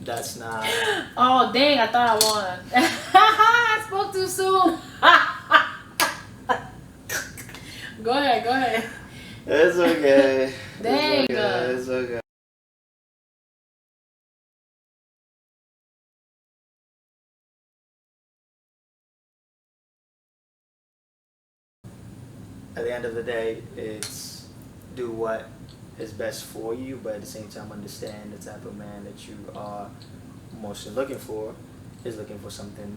That's not. Oh dang! I thought I won. I spoke too soon. Go ahead. Go ahead. It's okay. Dang. It's okay. At the end of the day, it's do what is best for you, but at the same time, understand the type of man that you are mostly looking for is looking for something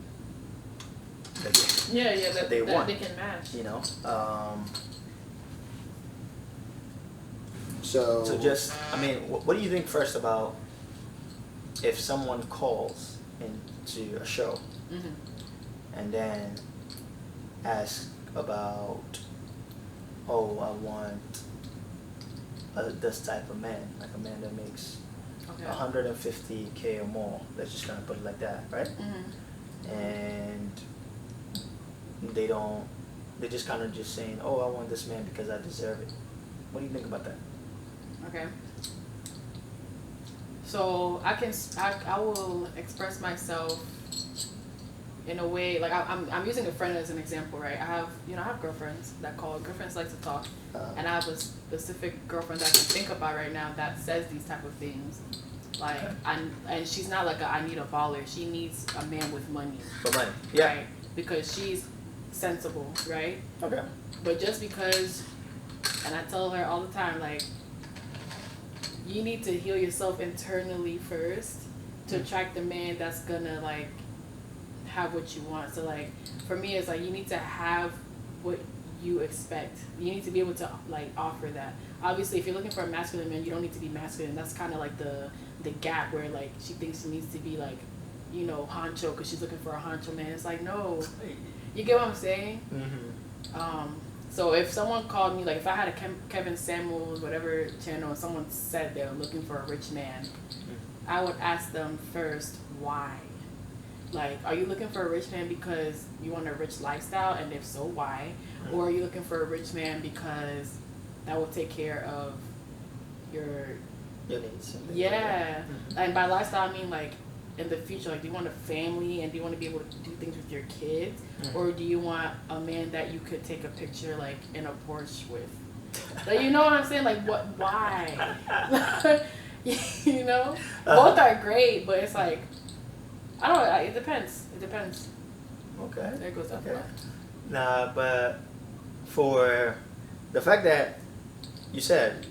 that Yeah. they That want. they can match. You know. So So just, I mean, what do you think first about if someone calls into a show Mhm. and then ask about, oh, I want this type of man, like a man that makes Okay. 150K or more. Let's just kind of put it like that, right? Mhm. And they're just kind of just saying, oh, I want this man because I deserve it. What do you think about that? Okay. So I will express myself in a way like I'm using a friend as an example, right? I have girlfriends that call. Girlfriends like to talk, and I have a specific girlfriend that I can think about right now that says these type of things. Like, and she's not like I need a baller. She needs a man with money. For money. Yeah. Right? Because she's sensible, right? Okay. But just because, and I tell her all the time, like, you need to heal yourself internally first to attract the man that's gonna like have what you want. So like for me, it's like you need to have what you expect. You need to be able to like offer that. Obviously, if you're looking for a masculine man, you don't need to be masculine. That's kind of like the gap where like she thinks she needs to be like, honcho because she's looking for a honcho man. It's like, no, you get what I'm saying? Mm-hmm. So if someone called me, like if I had a Kevin Samuels, whatever channel, and someone said they're looking for a rich man, I would ask them first, why? Like, are you looking for a rich man because you want a rich lifestyle? And if so, why? Or are you looking for a rich man because that will take care of your needs. Yeah. And by lifestyle, I mean like in the future, like do you want a family and do you want to be able to do things with your kids, or do you want a man that you could take a picture like in a Porsche with? Like, you know what I'm saying? Like what? Why? Both are great, but it's like I don't know. It depends. It depends. Okay. There goes that. Okay. Nah, but for the fact that you said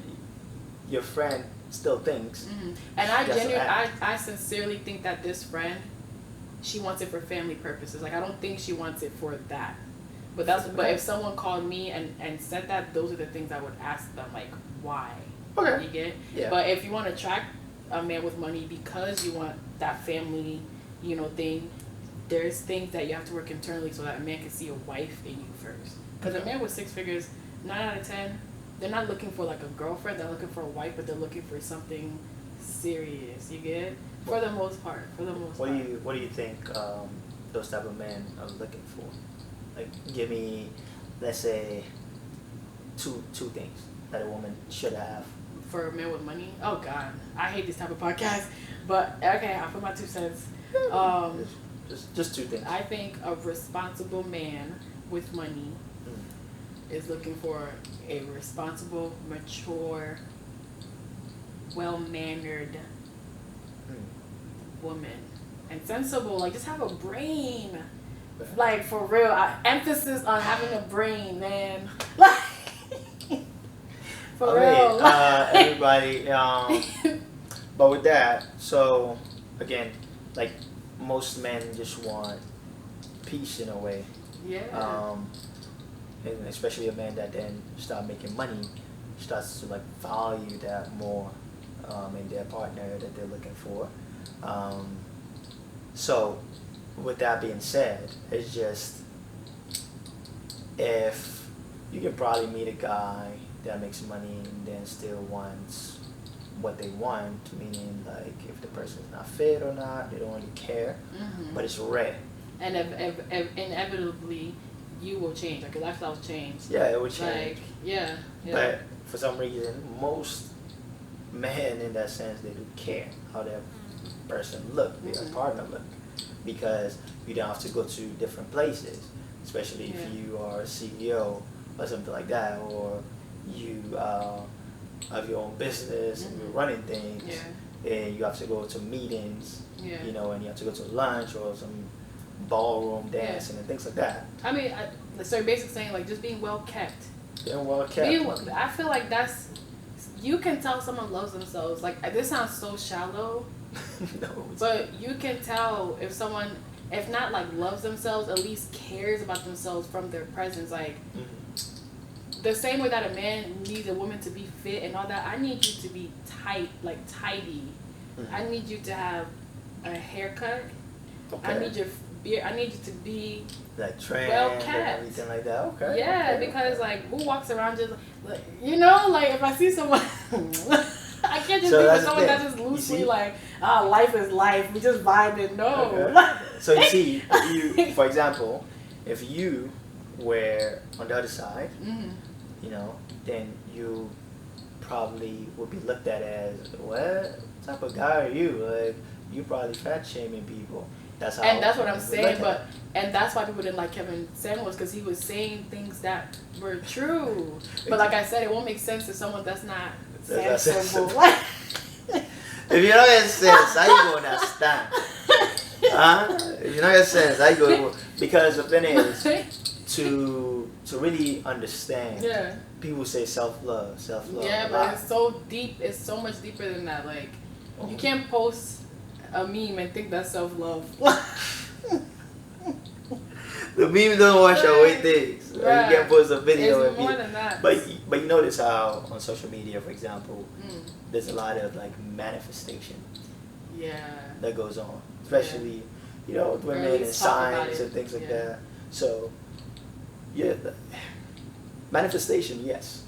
your friend still thinks, and I sincerely think that this friend, she wants it for family purposes. Like I don't think she wants it for that. But but if someone called me and said that, those are the things I would ask them, like why. Okay. You get? Yeah. But if you want to attract a man with money because you want that family, thing, there's things that you have to work internally so that a man can see a wife in you first. Because a man with 6 figures, 9 out of 10, they're not looking for like a girlfriend. They're looking for a wife, but they're looking for something serious. You get it? For the most part. What do you think those type of men are looking for? Like, give me, let's say, two things that a woman should have. For a man with money? Oh God, I hate this type of podcast. But okay, I'll put my 2 cents. Just 2 things. I think a responsible man with money is looking for a responsible, mature, well-mannered woman. And sensible, like just have a brain. Like for real, emphasis on having a brain, man. Like for real. Everybody, but with that, so again, like most men just want peace in a way. Yeah. And especially a man that then start making money, starts to like value that more in their partner that they're looking for. So with that being said, it's just if you can probably meet a guy that makes money and then still wants what they want, meaning like if the person's not fit or not, they don't really care, but it's rare. And inevitably, you will change. Like your lifestyles change. Yeah, it would change. Like yeah. But for some reason, most men in that sense, they do care how their person look, their partner look, because you don't have to go to different places, especially if you are a CEO or something like that, or you have your own business and you're running things, and you have to go to meetings, you know, and you have to go to lunch or some ballroom dancing and things like that. I mean, so basically saying like just being well kept. Being well kept. I feel like that's, you can tell someone loves themselves. Like, this sounds so shallow. No. But you can tell if someone, if not like loves themselves, at least cares about themselves from their presence. Like, the same way that a man needs a woman to be fit and all that, I need you to be tight, like tidy. I need you to have a haircut. Okay. I need your beard. I need you to be like trimmed well and kept. everything like that. Okay. Yeah, okay, because like who walks around just like, you know, like if I see someone, I can't just So be that's with the someone thing. that just You loosely see? like, life is life. We just vibing. No. Okay. So you see, you, for example, if you were on the other side, you know, then you probably would be looked at as, what type of guy are you? Like, you probably fat shaming people. That's how. And that's what I'm people saying, look at and that's why people didn't like Kevin Samuels, because he was saying things that were true. But like I said, it won't make sense to someone that's not That's not sensible. If you don't get sense, how you gonna understand? Huh? If you don't get sense, how you gonna? Because the thing is, to really understand. Yeah. People say self-love. Yeah, but it's so deep. It's so much deeper than that. Like, you can't post a meme and think that's self-love. The meme don't wash away things. Right. You can't post a video. It's more than that. But you notice how on social media, for example, there's a lot of like manifestation. Yeah. That goes on, especially you know with women and signs and things like that. So yeah, manifestation, yes,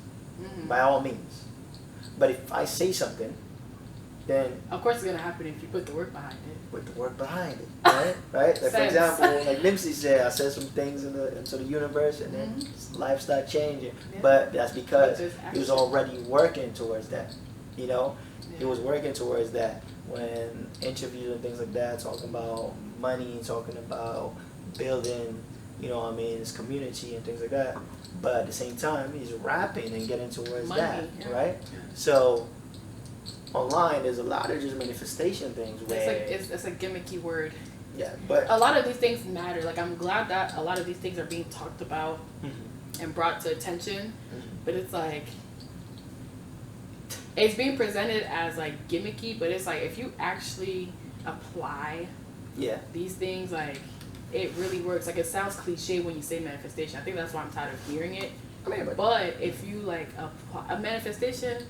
by all means. But if I say something, then of course it's gonna happen if you put the work behind it. Put the work behind it, right? Right. Like for example, like Nimsy said, I said some things into the universe, and then life started changing. Yeah. But that's because he was already working towards that. You know, he was working towards that when interviews and things like that, talking about money, talking about building, you know what I mean, his community and things like that. But at the same time, he's rapping and getting towards that, right? Yeah. So online, there's a lot of just manifestation things where it's a gimmicky word. Yeah, but a lot of these things matter. Like, I'm glad that a lot of these things are being talked about and brought to attention. But it's like, it's being presented as like gimmicky, but it's like if you actually apply these things, like, it really works. Like, it sounds cliche when you say manifestation. I think that's why I'm tired of hearing it. But if you like a manifestation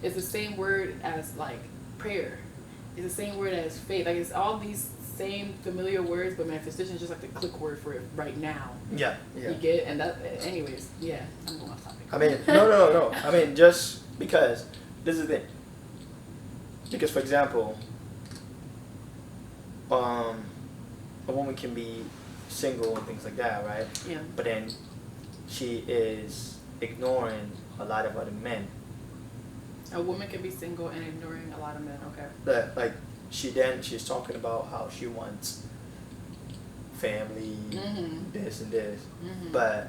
is the same word as like prayer. It's the same word as faith. Like, it's all these same familiar words, but manifestation is just like the click word for it right now. Yeah. You get it? And that, anyways, I'm going off topic. I mean, no. I mean, just because this is the thing. Because, for example, a woman can be single and things like that, right? Yeah. But then she is ignoring a lot of other men. A woman can be single and ignoring a lot of men. Okay. That, like, she's talking about how she wants family, this and this, but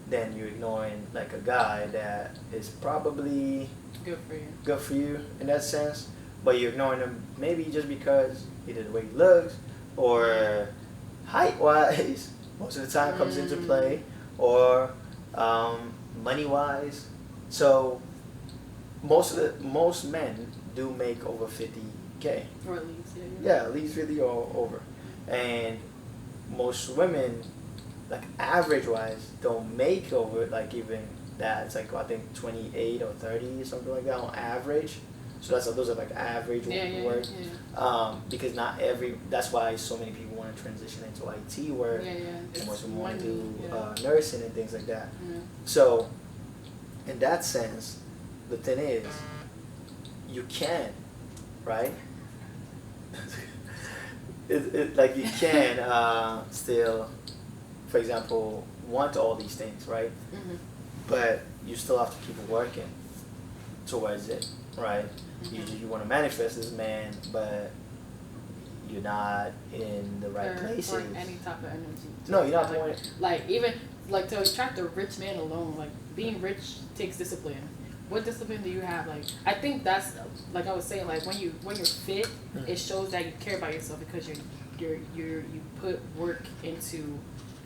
then you're ignoring like a guy that is probably good for you in that sense, but you're ignoring him maybe just because either the way he looks or height wise most of the time comes into play, or money wise. So most men do make over 50K, or at least at least 50 or over, and most women, like average wise, don't make over like even that. It's like I think 28 or 30 something like that on average. So those are like average work. Because not every, that's why so many people want to transition into IT work, and most people want to do nursing and things like that. So in that sense, the thing is, you can, right? Like you can still, for example, want all these things, right? But you still have to keep working towards it, right? You want to manifest this man, but you're not in the right places. For any type of energy. No, you're not like, like even like to attract a rich man alone. Like being rich takes discipline. What discipline do you have? Like I think that's like I was saying. Like when you're fit, it shows that you care about yourself because you put work into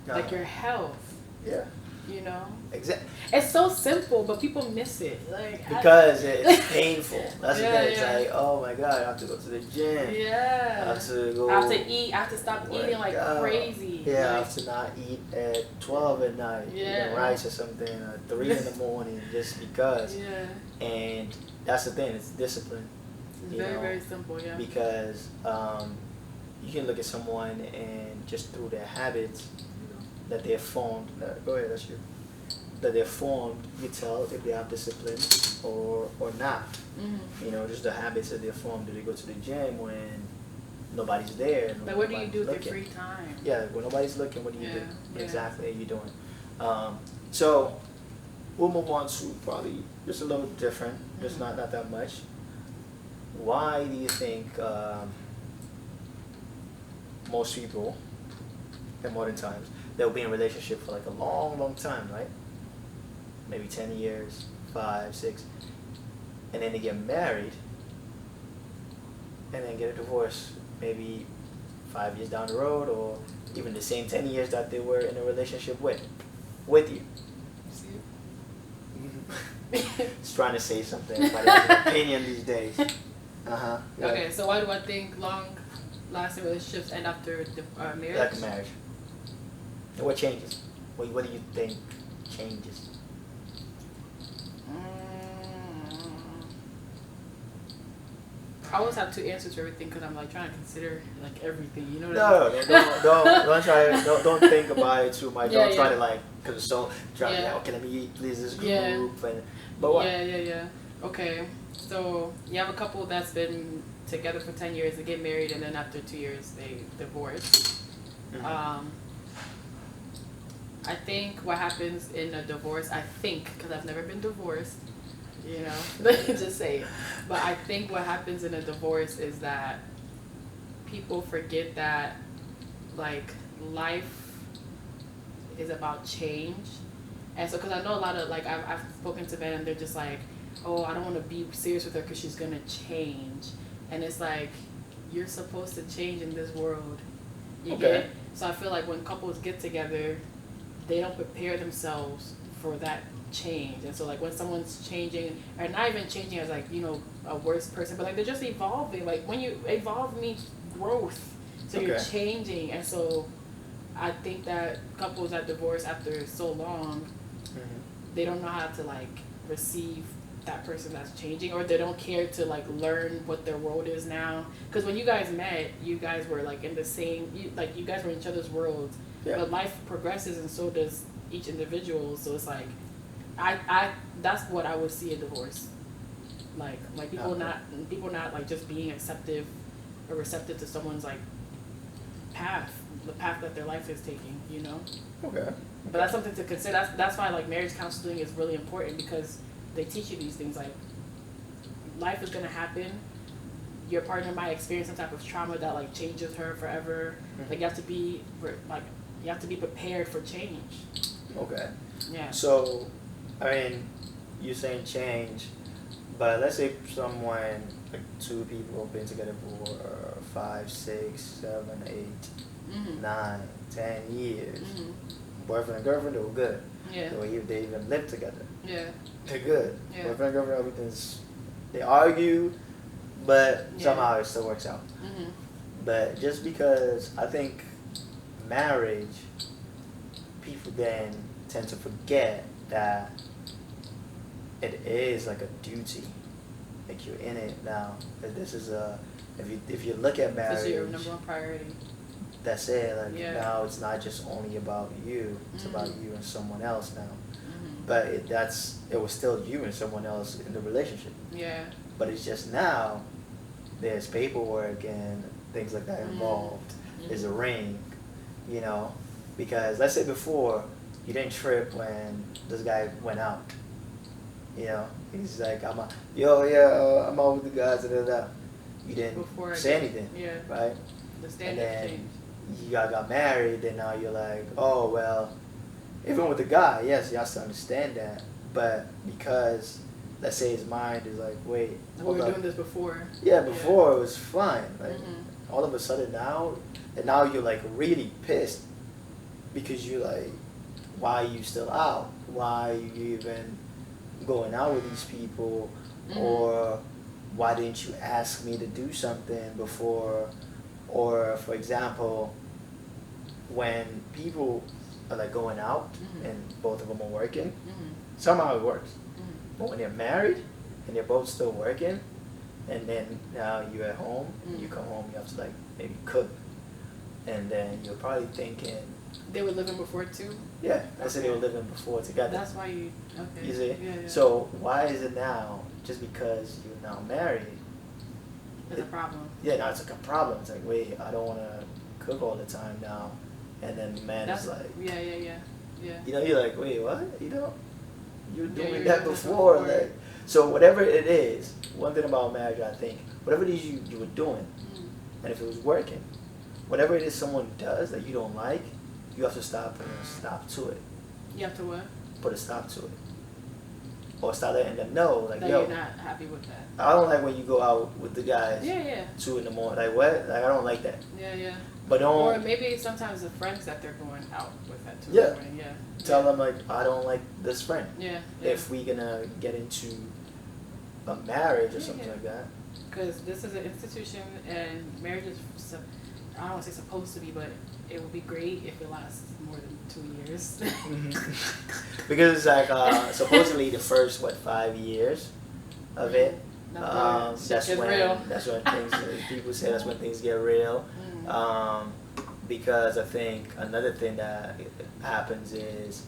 like your health. Yeah. You know. Exactly. It's so simple, but people miss it. Like because it's painful. That's yeah, the thing. It's yeah. like, oh my god, I have to go to the gym. Yeah. I have to go. I have to eat. I have to stop eating like crazy. Yeah, like, I have to not eat at 12 at night. Yeah. Eating rice or something at 3 in the morning just because. Yeah. And that's the thing. It's discipline. It's very simple. Yeah. Because you can look at someone and just through their habits that they're formed. Go ahead, that's you. That they're formed, you tell if they have discipline or not. You know, just the habits that they're formed. Do they go to the gym when nobody's there? Like, what do you do with your free time? Yeah, when nobody's looking, what do you do? Yeah. Exactly, are you doing? So, we'll move on to probably just a little different, just not that much. Why do you think most people in modern times, they'll be in a relationship for like a long time, right? Maybe 10 years, 5, 6, and then they get married, and then get a divorce, maybe 5 years down the road, or even the same 10 years that they were in a relationship with you. It's trying to say something, but it's an opinion these days. Yeah. Okay, so why do I think long-lasting relationships end after marriage? Like marriage. And what changes? What do you think changes? I always have two answers to everything because I'm like trying to consider like everything. You know what No, I mean? don't think about it too much. Yeah, Don't try yeah. to like console. Try to Yeah. like, okay, let me please this group. Yeah. But what? Yeah. Okay, so you have a couple that's been together for 10 years, they get married, and then after 2 years they divorce. I think what happens in a divorce, because I've never been divorced, you know, let me just say it. But I think what happens in a divorce is that people forget that, like, life is about change. And so, because I know a lot of, like, I've spoken to men and they're just like, oh, I don't want to be serious with her because she's going to change. And it's like, you're supposed to change in this world. You get it? So I feel like when couples get together, they don't prepare themselves for that change. And so like when someone's changing, or not even changing as like, you know, a worse person, but like they're just evolving. Like when you evolve means growth. So you're changing. And so I think that couples that divorce after so long, they don't know how to like receive that person that's changing, or they don't care to like learn what their world is now. Because when you guys met, you guys were like in the same, you guys were in each other's worlds. Yeah. But life progresses and so does each individual. So it's like, I that's what I would see a divorce. Like people not like just being acceptive or receptive to someone's like the path that their life is taking, you know? Okay. But that's something to consider. That's why like marriage counseling is really important, because they teach you these things. Like, life is gonna happen. Your partner might experience some type of trauma that like changes her forever. Like you have to be prepared for change. Okay. Yeah. So, I mean, you're saying change, but let's say someone, like two people have been together for 5, 6, 7, 8, 9, 10 years. Boyfriend and girlfriend, they were good. Yeah. They even live together. Yeah. They're good. Yeah. Boyfriend and girlfriend, everything's, they argue, but somehow it still works out. But just because I think marriage, people then tend to forget that it is like a duty. Like you're in it now. That this is if you look at marriage, this is your number one priority. That's it. Like now it's not just only about you. It's about you and someone else now. But it was still you and someone else in the relationship. Yeah. But it's just now there's paperwork and things like that involved. There's a ring, you know, because let's say before you didn't trip when this guy went out, you know, He's like, I'm out. Yo, yeah, I'm out with the guys. Da, da, da. You didn't Before I say did- anything, Yeah. right? The And standard then changed. you guys got married, and now you're like, oh well. Even with the guy, yes, you have to understand that. But because, let's say his mind is like, wait, We hold were up. doing this before. Yeah, before it was fine. Like Mhm. all of a sudden now, and now you're like really pissed because you're like, why are you still out? Why are you even going out with these people? Mhm. Or why didn't you ask me to do something before? Or for example, when people are like going out Mhm. and both of them are working, Mhm. somehow it works. Mhm. But when they're married and they're both still working, and then now you're at home, you Mm. come home, you have to like maybe cook, and then you're probably thinking, They were living before too. yeah, let's say they were living before together. That's why you. Okay. You see? Yeah, yeah. So why is it now, just because you're now married, There's a problem. yeah, now it's like a problem. It's like, wait, I don't want to cook all the time now. And then the man That's is like, yeah, yeah, yeah, yeah. you know, you're like, wait, what? You know, you were Yeah, doing you were that doing this before. before. Like, so whatever it is, one thing about marriage, I think, whatever it is you were doing, Mm. and if it was working, whatever it is someone does that you don't like, you have to stop and stop to it. You have to what? Put a stop to it. Or start letting them know, like, That yo, you're not happy with that. I don't like when you go out with the guys Yeah, yeah, 2 in the morning. Like, what? Like, I don't like that. yeah, yeah. But Or don't maybe sometimes the friends that they're going out with at 2 Yeah. in the morning. Yeah. tell yeah. them, like, I don't like this friend. Yeah. Yeah. If we gonna get into a marriage or Yeah, something yeah. like that. Because this is an institution and marriage is, I don't want to say supposed to be, but it would be great if it lasts more than 2 years. Because it's like supposedly the first 5 years of it. Not good. Shit That's gets when real. that's when things people say that's when things get real. Mm. Because I think another thing that happens is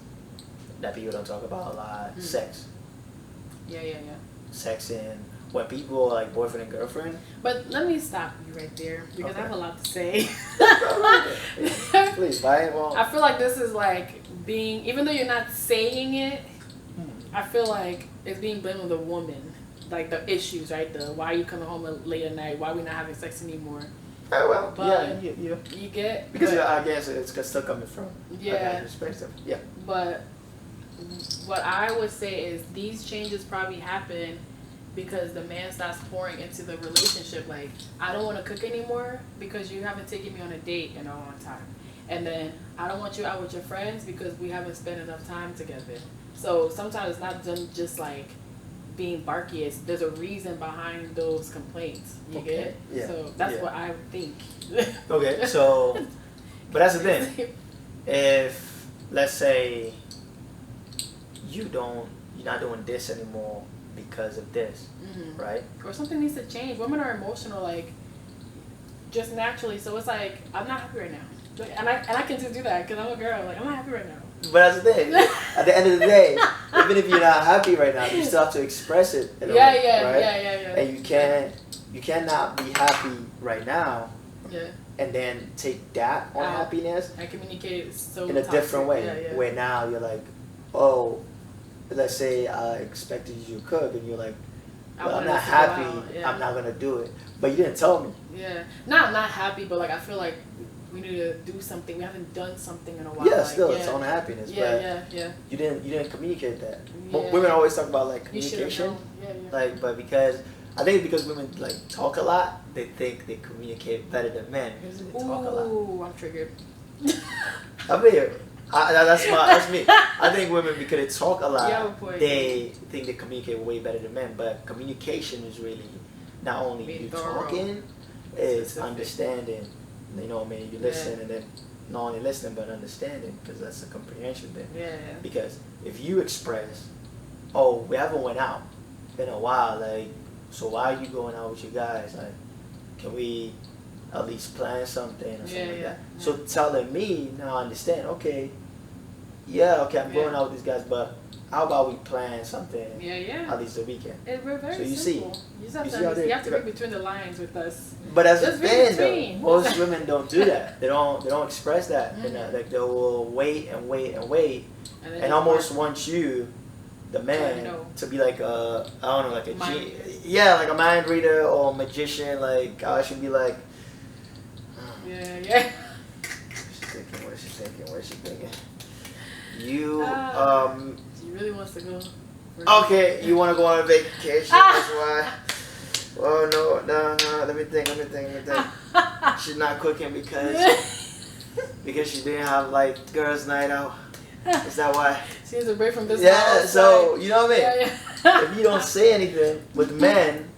that people don't talk about a lot, Mm. sex. Yeah, yeah, yeah. Sex in when people are like boyfriend and girlfriend. But let me stop you right there because I have a lot to say. Please buy it all. I feel like this is like being, even though you're not saying it, I feel like it's being blamed on the woman. Like the issues, right? The why are you coming home late at night? Why are we not having sex anymore? Oh, well, But- yeah. You get? Because but, I guess it's still coming from a Yeah. guy's perspective. Yeah. But what I would say is these changes probably happen because the man starts pouring into the relationship. Like, I don't want to cook anymore because you haven't taken me on a date in a long time. And then I don't want you out with your friends because we haven't spent enough time together. So sometimes it's not just like being barky. There's a reason behind those complaints. You Okay. get? Yeah. So that's Yeah. what I think. Okay, so, but that's the thing. If let's say you're not doing this anymore because of this, Mhm. right? Or something needs to change. Women are emotional, like, just naturally. So it's like, I'm not happy right now. Like, and I can just do that because I'm a girl. Like, I'm not happy right now. But that's the thing. At the end of the day, even if you're not happy right now, you still have to express it. In a Yeah, way, yeah, right? yeah. And you cannot be happy right now Yeah. and then take that Out. unhappiness I communicate so in a toxic. different way. Yeah, yeah. Where now you're like, oh, let's say I expected you to cook, and you're like, I well, I'm wanted not us to go happy. out, yeah. I'm not gonna do it. But you didn't tell me. Yeah. Not happy, but like I feel like we need to do something. We haven't done something in a while. Yeah, like, still, yeah. it's unhappiness. Yeah, but yeah. you didn't communicate that. Yeah. Women always talk about like You should have communication. known. Yeah. Like, but because I think because women like talk a lot, they think they communicate better than men because they talk a lot. Ooh, I'm triggered. I mean, that's me. I think women because they talk a lot, You have a point. they think they communicate way better than men. But communication is really not only Being you thorough. talking, it's Specific. understanding. You know, what I mean, you listen Yeah. and then not only listening but understanding because that's a comprehension thing. Yeah. Because if you express, oh, we haven't went out in a while, like, so why are you going out with you guys? Like, can we at least plan something or something Yeah, like yeah, that? yeah. So telling me, now I understand, okay, I'm going Yeah. out with these guys, but how about we plan something Yeah. at least a weekend? We're very So you simple. see- You just have you to, see how they- you have to read between the lines with us. But as a Just read fan, though, between. most women don't do that. They don't express that. Mhm. Like they will wait and wait and wait, then and just almost mark- want you the man know. to be like I don't know, like a Mind yeah, like a mind reader or a magician. Like I should be like, Yeah. what is she thinking? What is she thinking? You She really wants to go. okay? You want to go on a vacation? That's why. Oh no. Let me think. She's not cooking because she didn't have like girls' night out. Is that why? She needs a break from this. Yeah. house, So like, you know what I mean. yeah. If you don't say anything with men,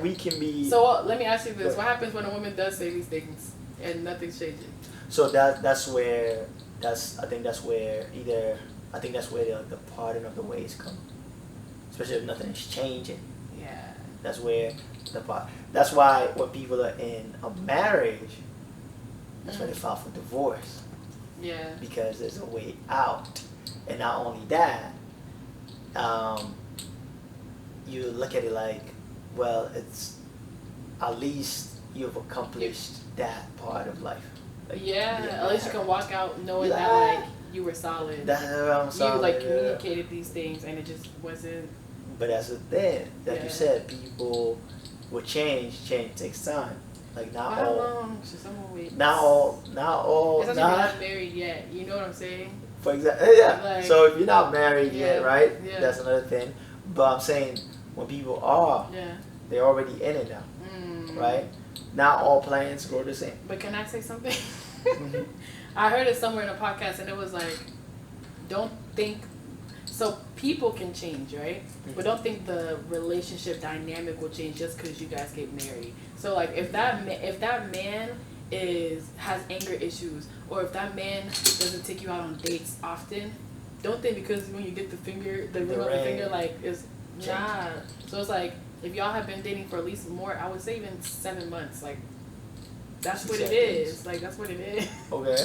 we can be. So let me ask you this: what happens when a woman does say these things and nothing's changing? So that's where I think that's where the parting of the ways come, especially if nothing is changing. Yeah. That's where that's why when people are in a marriage, that's why they file for divorce, Yeah. because there's a way out. And not only that, you look at it like, well, it's at least you've accomplished that part of life. Like, Yeah. being At least you married. can walk out knowing Yeah. that like you were solid. That's what I'm You saying. like Yeah. communicated these things and it just wasn't. But that's the thing, like Yeah. you said, people will change. Change takes time. Like not How all, long should someone wait? not all, Especially if you're not not married yet. You know what I'm saying? for example. Yeah. Like- So if you're not married Yeah, yet, right? yeah. That's another thing. But I'm saying when people are, Yeah. they're already in it now, right? Not all plans go the same. But can I say something? Mhm. I heard it somewhere in a podcast and it was like, don't think. So people can change, right? But don't think the relationship dynamic will change just because you guys get married. So like if that man has anger issues, or if that man doesn't take you out on dates often, don't think because when you get the ring on the ring. finger, like it's nah. So it's like if y'all have been dating for at least more, I would say even 7 months, like that's what it 7 is. months. Like that's what it is. Okay.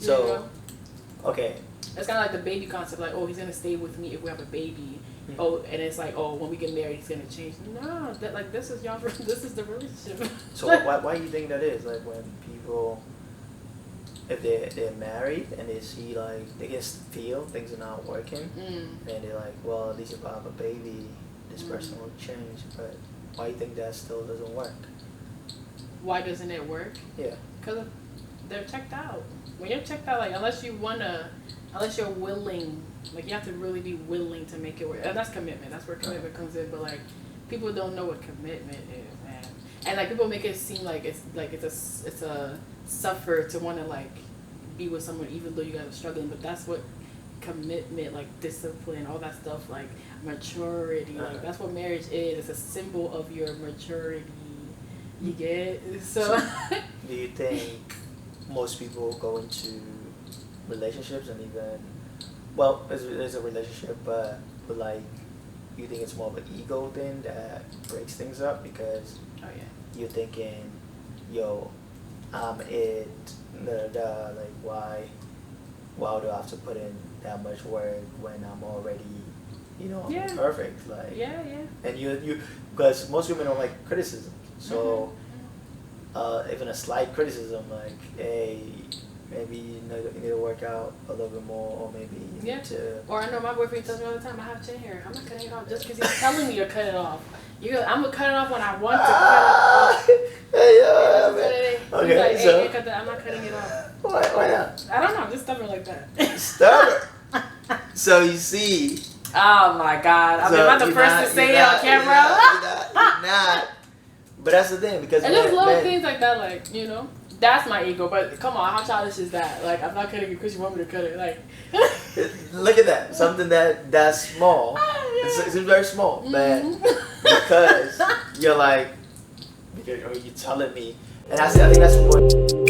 You So know? okay. It's kind of like the baby concept, like, oh, he's gonna stay with me if we have a baby. Oh, and it's like, oh, when we get married, he's gonna change. No, that like this is y'all. This is the relationship. So why do you think that is? Like when people, if they're married and they see like they just feel things are not working, and they're like, well, at least if I have a baby, this person will change. But why do you think that still doesn't work? Why doesn't it work? Yeah. Because they're checked out. When you're checked out, like unless you're willing, like you have to really be willing to make it work. And that's commitment. That's where commitment comes in. But like people don't know what commitment is, man. And like people make it seem like it's a suffer to want to like be with someone even though you guys are struggling. But that's what commitment, like discipline, all that stuff, like maturity, like that's what marriage is. It's a symbol of your maturity. You get so. Do you think most people go into relationships and even, well, there's a relationship, but like, you think it's more of an ego thing that breaks things up because Oh yeah. you're thinking, yo, I'm it, like why do I have to put in that much work when I'm already, I'm Yeah. perfect, like, Yeah. and you, because most women don't like criticism, so even a slight criticism, like, hey, maybe you need to work out a little bit more, or maybe you Yeah. need to. Or I know my boyfriend tells me all the time, I have chin hair. I'm not cutting it off just because he's telling me to cut it off. I'm gonna cut it off when I want to cut it off. Hey, He's yo, like, okay, hey, so I'm not cutting it off. why not? I don't know, I'm just stubborn like that. Stubborn. So you see, Oh my god, I'm so not the you're first not- to say you're it on not- camera. You're not. But that's the thing, because And just little men- things like that, like, that's my ego. But come on, how childish is that? Like, I'm not cutting it because you want me to cut it. Like, look at that, something that's small. It's very small, but because you're like, because you're telling me, and I think that's important.